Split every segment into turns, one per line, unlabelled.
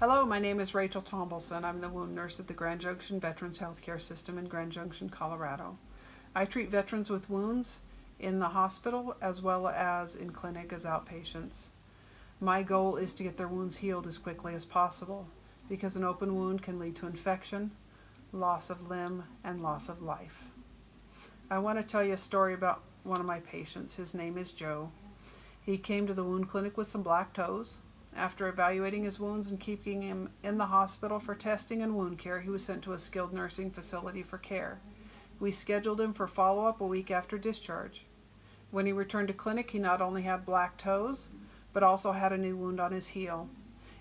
Hello, my name is Rachel Tombleson. I'm the wound nurse at the Grand Junction Veterans Healthcare System in Grand Junction, Colorado. I treat veterans with wounds in the hospital as well as in clinic as outpatients. My goal is to get their wounds healed as quickly as possible because an open wound can lead to infection, loss of limb, and loss of life. I want to tell you a story about one of my patients. His name is Joe. He came to the wound clinic with some black toes. After evaluating his wounds and keeping him in the hospital for testing and wound care, he was sent to a skilled nursing facility for care. We scheduled him for follow-up a week after discharge. When he returned to clinic, he not only had black toes, but also had a new wound on his heel.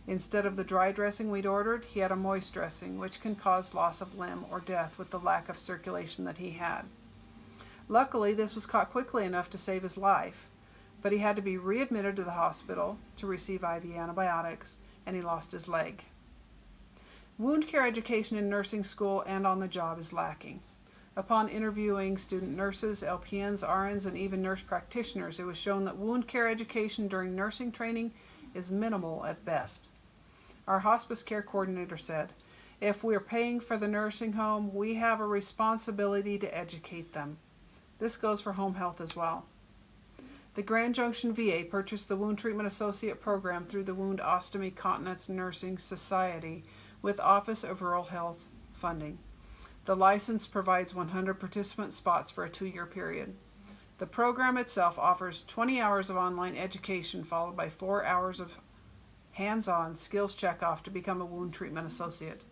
Instead of the dry dressing we'd ordered, he had a moist dressing, which can cause loss of limb or death with the lack of circulation that he had. Luckily, this was caught quickly enough to save his life, but he had to be readmitted to the hospital to receive IV antibiotics, and he lost his leg. Wound care education in nursing school and on the job is lacking. Upon interviewing student nurses, LPNs, RNs, and even nurse practitioners, it was shown that wound care education during nursing training is minimal at best. Our hospice care coordinator said, "If we're paying for the nursing home, we have a responsibility to educate them." This goes for home health as well. The Grand Junction VA purchased the Wound Treatment Associate program through the Wound Ostomy Continence Nursing Society with Office of Rural Health funding. The license provides 100 participant spots for a 2-year period. The program itself offers 20 hours of online education followed by 4 hours of hands-on skills checkoff to become a wound treatment associate.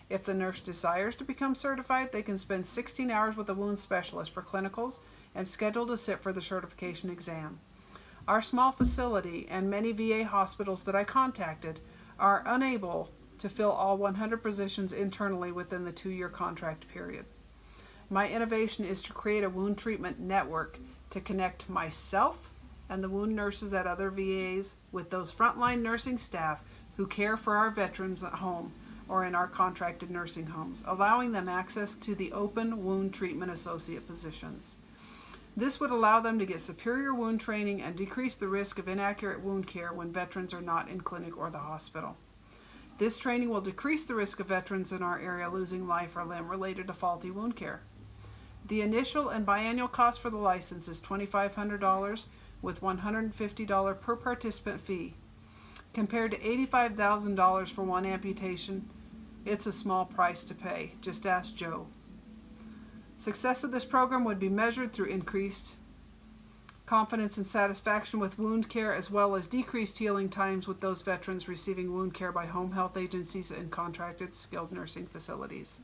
If the nurse desires to become certified, they can spend 16 hours with a wound specialist for clinicals and schedule to sit for the certification exam. Our small facility and many VA hospitals that I contacted are unable to fill all 100 positions internally within the 2-year contract period. My innovation is to create a wound treatment network to connect myself and the wound nurses at other VAs with those frontline nursing staff who care for our veterans at home or in our contracted nursing homes, allowing them access to the open wound treatment associate positions. This would allow them to get superior wound training and decrease the risk of inaccurate wound care when veterans are not in clinic or the hospital. This training will decrease the risk of veterans in our area losing life or limb related to faulty wound care. The initial and biannual cost for the license is $2,500 with $150 per participant fee. Compared to $85,000 for one amputation, it's a small price to pay. Just ask Joe. Success of this program would be measured through increased confidence and satisfaction with wound care as well as decreased healing times with those veterans receiving wound care by home health agencies and contracted skilled nursing facilities.